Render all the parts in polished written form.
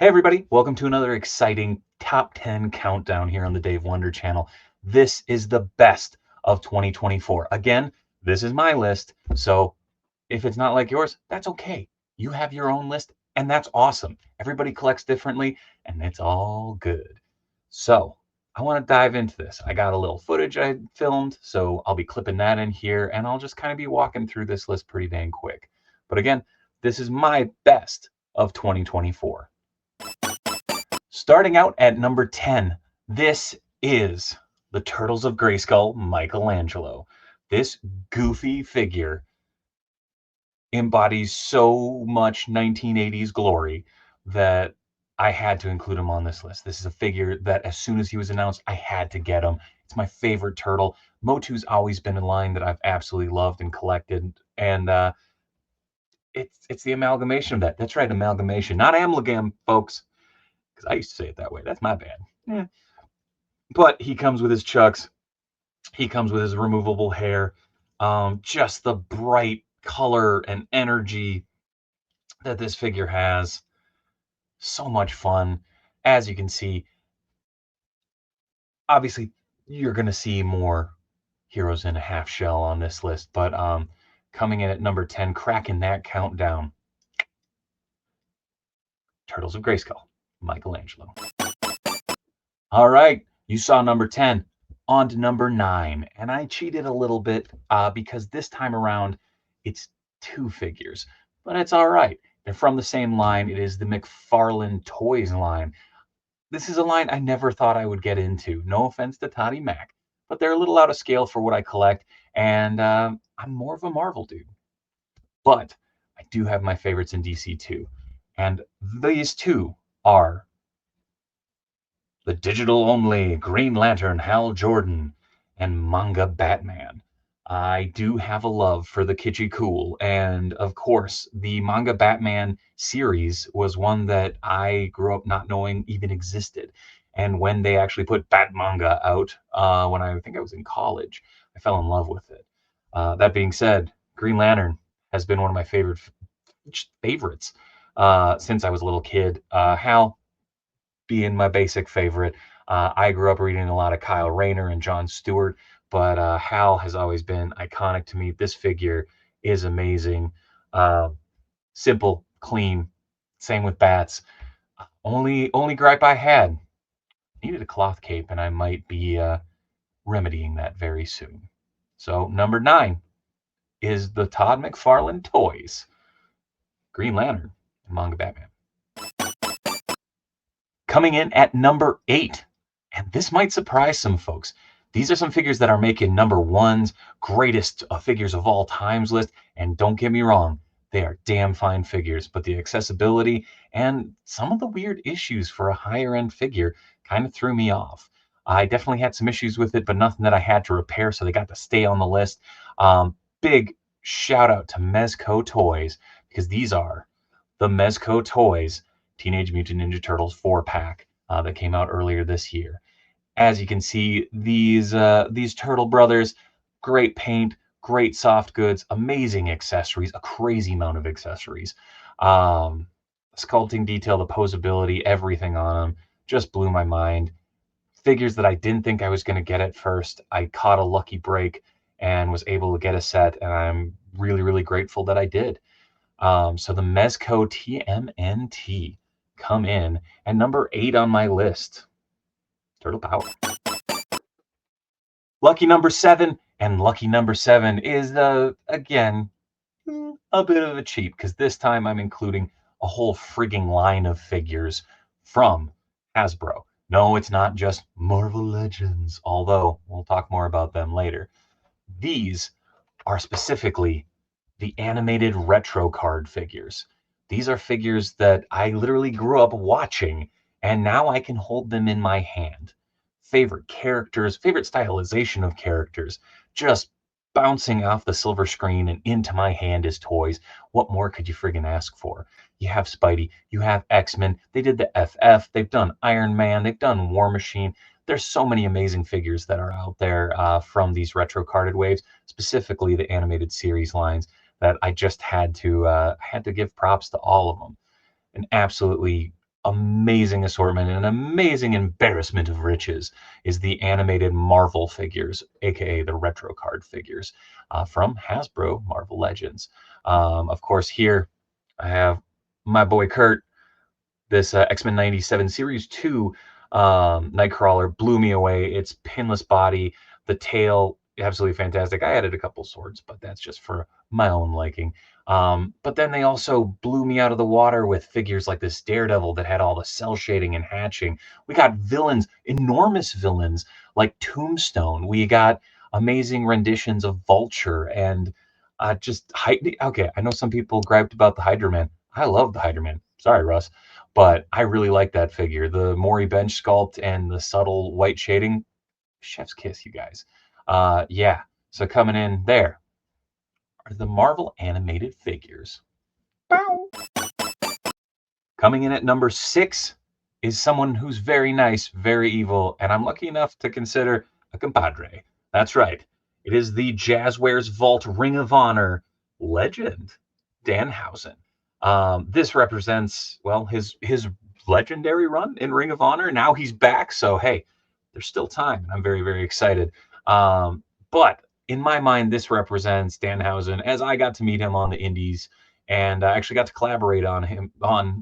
Hey everybody, welcome to another exciting top 10 countdown here on the Dave Wonder channel. This is the best of 2024. Again, this is my list, so if it's not like yours, that's okay. You have your own list, and that's awesome. Everybody collects differently, and it's all good. So, I want to dive into this. I got a little footage I filmed, so I'll be clipping that in here, and I'll just kind of be walking through this list pretty dang quick. But again, this is my best of 2024. Starting out at number 10, this is the Turtles of Grayskull, Michelangelo. This goofy figure embodies so much 1980s glory that I had to include him on this list. This is a figure that as soon as he was announced, I had to get him. It's my favorite turtle. Motu's always been a line that I've absolutely loved and collected, and it's the amalgamation of that. That's right, amalgamation, not amalgam, folks, because I used to say it that way. That's my bad. Yeah. But he comes with his chucks. He comes with his removable hair. Just the bright color and energy that this figure has. So much fun. As you can see, obviously, you're going to see more heroes in a half shell on this list. But coming in at number 10, cracking that countdown, Turtles of Grayskull, Michelangelo. All right, you saw number 10. On to number 9. And I cheated a little bit because this time around, it's two figures. But it's all right. They're from the same line. It is the McFarlane Toys line. This is a line I never thought I would get into. No offense to Toddy Mac, but they're a little out of scale for what I collect. And I'm more of a Marvel dude. But I do have my favorites in DC too. And these two are the digital-only Green Lantern Hal Jordan, and manga Batman. I do have a love for the kitschy cool, and of course, the manga Batman series was one that I grew up not knowing even existed. And when they actually put Bat manga out, when I think I was in college, I fell in love with it. That being said, Green Lantern has been one of my favorites since I was a little kid. Hal being my basic favorite. I grew up reading a lot of Kyle Rayner and John Stewart, but Hal has always been iconic to me. This figure is amazing. Uh, Simple, clean. Same with Bats. Only gripe I had, needed a cloth cape, and I might be remedying that very soon. So number 9 is the Todd McFarlane Toys Green Lantern and manga Batman. Coming in at number 8, and this might surprise some folks. These are some figures that are making number ones, greatest figures of all times list, and don't get me wrong, they are damn fine figures, but the accessibility and some of the weird issues for a higher end figure kind of threw me off. I definitely had some issues with it, but nothing that I had to repair, so they got to stay on the list. Big shout out to Mezco Toys, because these are the Mezco Toys Teenage Mutant Ninja Turtles 4-pack that came out earlier this year. As you can see, these Turtle Brothers, great paint, great soft goods, amazing accessories, a crazy amount of accessories. Sculpting detail, the posability, everything on them just blew my mind. Figures that I didn't think I was going to get at first. I caught a lucky break and was able to get a set, and I'm really, really grateful that I did. So the Mezco TMNT come in at number 8 on my list. Turtle Power. Lucky number 7, and lucky number 7 is again a bit of a cheat because this time I'm including a whole frigging line of figures from Hasbro. No, it's not just Marvel Legends, although we'll talk more about them later. These are specifically the animated retro card figures. These are figures that I literally grew up watching, and now I can hold them in my hand. Favorite characters, favorite stylization of characters, just bouncing off the silver screen and into my hand as toys. What more could you friggin' ask for? You have Spidey, you have X-Men, they did the FF, they've done Iron Man, they've done War Machine. There's so many amazing figures that are out there from these retro carded waves, specifically the animated series lines, that I just had to give props to all of them. An absolutely amazing assortment and an amazing embarrassment of riches is the animated Marvel figures, aka the retro card figures from Hasbro Marvel Legends. Of course, here I have my boy Kurt. This X-Men 97 Series 2 Nightcrawler blew me away. Its pinless body, the tail, absolutely fantastic. I added a couple swords, but that's just for my own liking. But then they also blew me out of the water with figures like this Daredevil that had all the cell shading and hatching. We got villains, enormous villains like Tombstone. We got amazing renditions of Vulture and okay, I know some people griped about the Hydra Man. I love the Hydra Man. Sorry, Russ. But I really like that figure. The Maury bench sculpt and the subtle white shading, chef's kiss, you guys. Yeah, so coming in there are the Marvel animated figures. Bow. Coming in at number 6 is someone who's very nice, very evil, and I'm lucky enough to consider a compadre. That's right. It is the Jazzwares Vault Ring of Honor legend, Dan Howen. This represents, well, his legendary run in Ring of Honor. Now he's back, so hey, there's still time. I'm very, very excited. But in my mind, this represents Dan Howen as I got to meet him on the Indies, and I actually got to collaborate on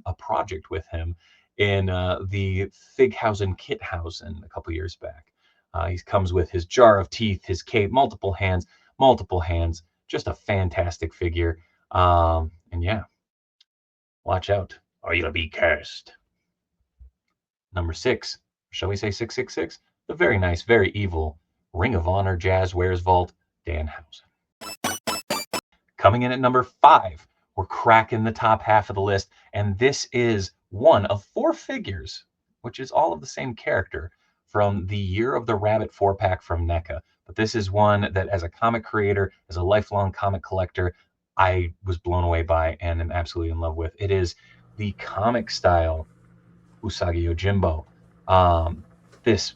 a project with him in the Fighthausen Kithausen a couple years back. He comes with his jar of teeth, his cape, multiple hands. Just a fantastic figure. And yeah, watch out, or you'll be cursed. Number 6, shall we say 666? The very nice, very evil Ring of Honor Jazzwares Vault, Dan Howen. Coming in at number 5, we're cracking the top half of the list, and this is one of 4 figures, which is all of the same character from the Year of the Rabbit 4-pack from NECA. But this is one that, as a comic creator, as a lifelong comic collector, I was blown away by and am absolutely in love with. It is the comic style Usago Jimbo. This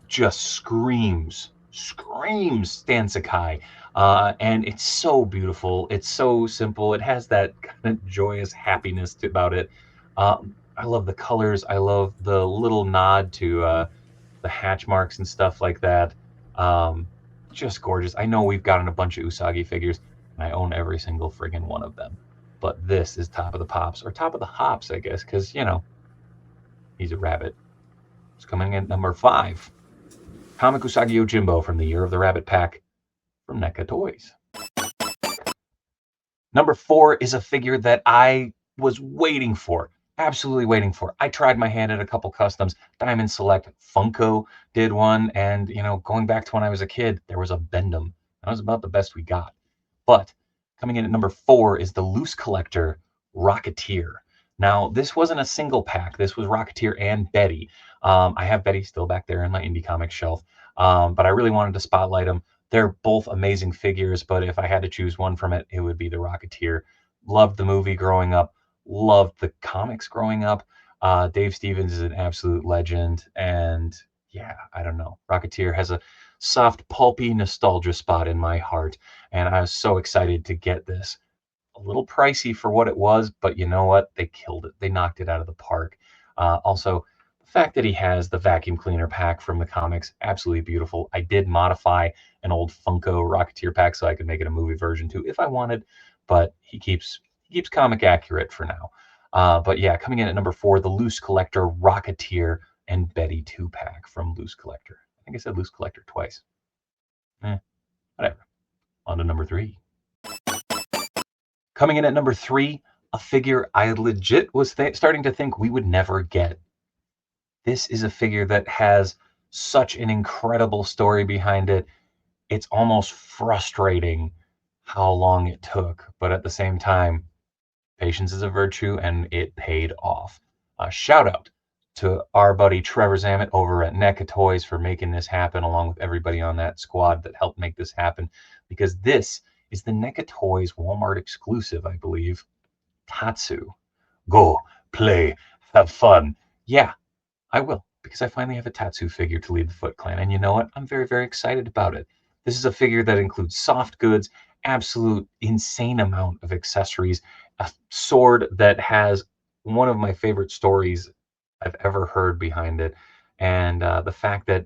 just screams Stan Sakai. And it's so beautiful. It's so simple. It has that kind of joyous happiness about it. I love the colors. I love the little nod to the hatch marks and stuff like that. Just gorgeous. I know we've gotten a bunch of Usagi figures, and I own every single friggin' one of them. But this is top of the pops, or top of the hops, I guess, because, he's a rabbit. It's coming in at number 5. Comic Usagi Jimbo from the Year of the Rabbit pack from NECA Toys. Number 4 is a figure that I was waiting for, absolutely waiting for. I tried my hand at a couple customs. Diamond Select, Funko did one, and going back to when I was a kid, there was a Bendham. That was about the best we got. But coming in at number 4 is the Loose Collector Rocketeer. Now, this wasn't a single pack. This was Rocketeer and Betty. I have Betty still back there in my indie comic shelf, but I really wanted to spotlight them. They're both amazing figures, but if I had to choose one from it, it would be the Rocketeer. Loved the movie growing up, loved the comics growing up. Dave Stevens is an absolute legend, and yeah, I don't know. Rocketeer has a soft, pulpy nostalgia spot in my heart, and I was so excited to get this. A little pricey for what it was, but you know what? They killed it. They knocked it out of the park. Also, the fact that he has the vacuum cleaner pack from the comics, absolutely beautiful. I did modify an old Funko Rocketeer pack so I could make it a movie version too if I wanted, but he keeps comic accurate for now. But yeah, coming in at number 4, the Loose Collector Rocketeer and Betty 2-pack from Loose Collector. I think I said Loose Collector twice. Whatever. On to number 3. Coming in at number 3, a figure I legit was starting to think we would never get. This is a figure that has such an incredible story behind it. It's almost frustrating how long it took, but at the same time, patience is a virtue, and it paid off. Shout out to our buddy Trevor Zammit over at NECA Toys for making this happen, along with everybody on that squad that helped make this happen, because this is the NECA Toys Walmart exclusive, I believe. Tatsu. Go, play, have fun. Yeah, I will, because I finally have a Tatsu figure to lead the Foot Clan, and you know what? I'm very, very excited about it. This is a figure that includes soft goods, absolute insane amount of accessories, a sword that has one of my favorite stories I've ever heard behind it. And the fact that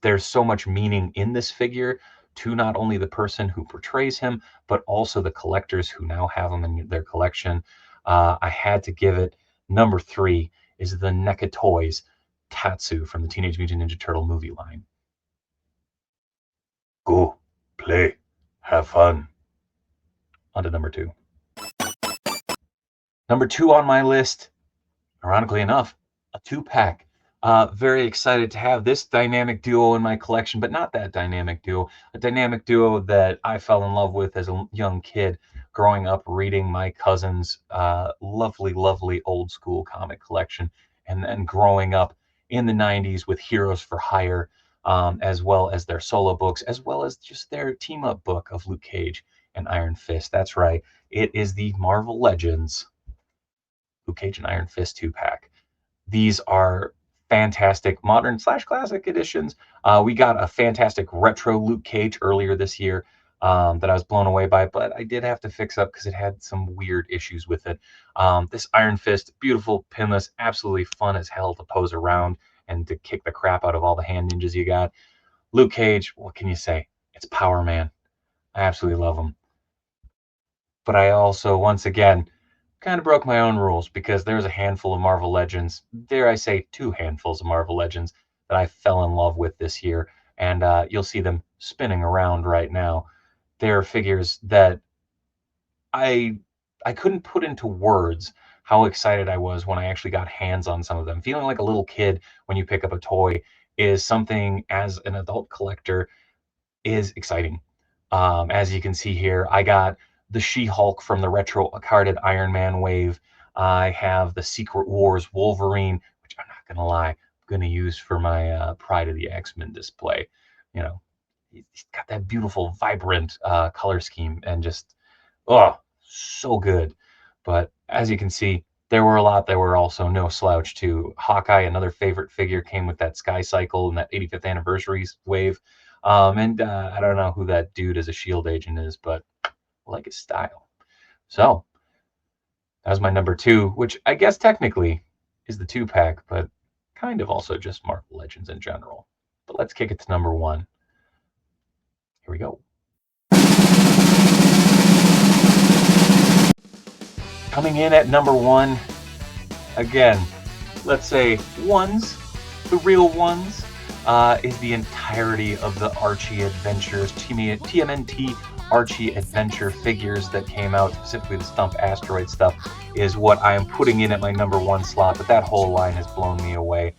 there's so much meaning in this figure to not only the person who portrays him, but also the collectors who now have him in their collection. I had to give it number 3 is the NECA Toys Tatsu from the Teenage Mutant Ninja Turtle movie line. Go, play, have fun. On to number 2. Number 2 on my list, ironically enough, a 2-pack. Very excited to have this dynamic duo in my collection, but not that dynamic duo. A dynamic duo that I fell in love with as a young kid growing up reading my cousin's lovely, lovely old school comic collection, and then growing up in the 90s with Heroes for Hire, as well as their solo books, as well as just their team-up book of Luke Cage and Iron Fist. That's right. It is the Marvel Legends Luke Cage and Iron Fist 2-pack. These are fantastic modern / classic editions. We got a fantastic retro Luke Cage earlier this year that I was blown away by, but I did have to fix up because it had some weird issues with it. This Iron Fist, beautiful, pinless, absolutely fun as hell to pose around and to kick the crap out of all the hand ninjas you got. Luke Cage, what can you say? It's Power Man. I absolutely love him. But I also, once again, kind of broke my own rules because there's a handful of Marvel Legends, dare I say 2 handfuls of Marvel Legends that I fell in love with this year, and you'll see them spinning around right now. They're figures that I couldn't put into words how excited I was when I actually got hands on some of them. Feeling like a little kid when you pick up a toy is something as an adult collector is exciting. As you can see here, I got the She-Hulk from the retro carded Iron Man wave. I have the Secret Wars Wolverine, which I'm not gonna lie, I'm gonna use for my Pride of the X-Men display. You know, he's got that beautiful, vibrant color scheme and just, oh, so good. But as you can see, there were a lot that were also no slouch too. Hawkeye, another favorite figure, came with that Sky Cycle and that 85th anniversary wave. And I don't know who that dude as a Shield agent is, but I like his style. So that was my number 2, which I guess technically is the 2-pack, but kind of also just Marvel Legends in general. But let's kick it to number 1. Here we go. Coming in at number 1, again, let's say ones, the real ones, is the entirety of the Archie Adventures, TMNT Archie Adventure figures that came out, specifically the Stump Asteroid stuff, is what I am putting in at my number 1 slot, but that whole line has blown me away.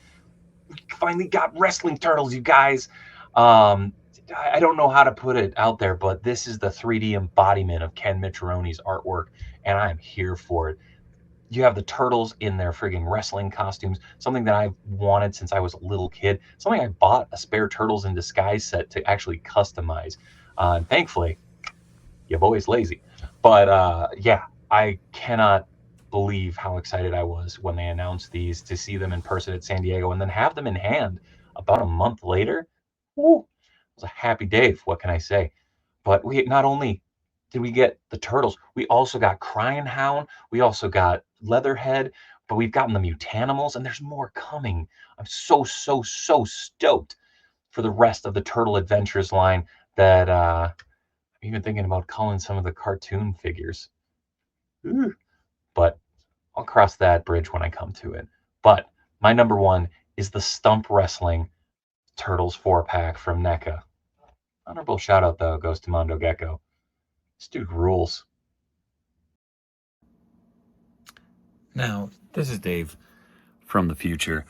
We finally got wrestling turtles, you guys. I don't know how to put it out there, but this is the 3D embodiment of Ken Michirone's artwork, and I'm here for it. You have the turtles in their frigging wrestling costumes, something that I've wanted since I was a little kid, something I bought a spare Turtles in Disguise set to actually customize. And thankfully, your boy's lazy. But yeah, I cannot believe how excited I was when they announced these, to see them in person at San Diego and then have them in hand about a month later. Woo, it was a happy day, what can I say? But we not only did we get the turtles, we also got Crying Hound, we also got Leatherhead, but we've gotten the Mutanimals, and there's more coming. I'm so, so, so stoked for the rest of the Turtle Adventures line that I'm even thinking about calling some of the cartoon figures. Ooh. But I'll cross that bridge when I come to it. But my number 1 is the Stump Wrestling Turtles 4-pack from NECA. Honorable shout out, though, goes to Mondo Gecko. This dude rules. Now, this is Dave from the future.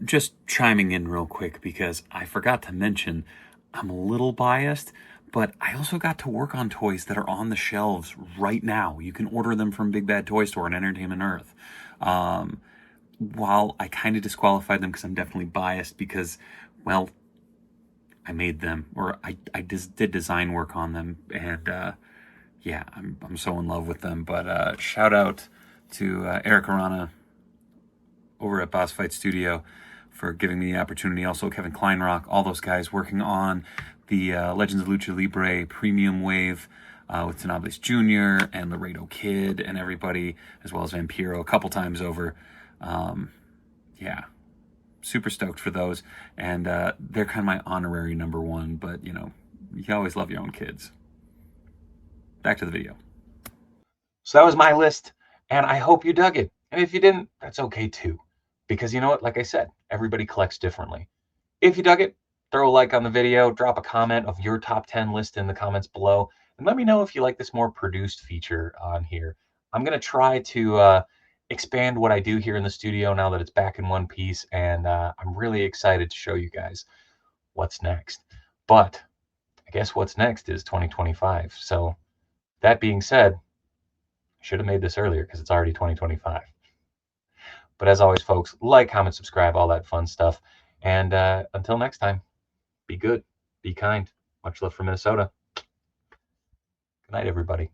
Just chiming in real quick because I forgot to mention I'm a little biased, but I also got to work on toys that are on the shelves right now. You can order them from Big Bad Toy Store and Entertainment Earth. While I kind of disqualified them because I'm definitely biased because, well, I made them, or I did design work on them, and yeah, I'm so in love with them. But shout out to Eric Arana over at Boss Fight Studio for giving me the opportunity. Also, Kevin Kleinrock, all those guys working on the Legends of Lucha Libre Premium Wave with Tanables Jr. and Laredo Kid and everybody, as well as Vampiro a couple times over. yeah, super stoked for those. And they're kind of my honorary number one, but you always love your own kids. Back to the video. So that was my list, and I hope you dug it. And if you didn't, that's okay too. Because you know what? Like I said, everybody collects differently. If you dug it, throw a like on the video, drop a comment of your top 10 list in the comments below, and let me know if you like this more produced feature on here. I'm going to try to expand what I do here in the studio now that it's back in one piece, and I'm really excited to show you guys what's next. But I guess what's next is 2025. So that being said, I should have made this earlier because it's already 2025. But as always, folks, like, comment, subscribe, all that fun stuff. And until next time, be good, be kind. Much love from Minnesota. Good night, everybody.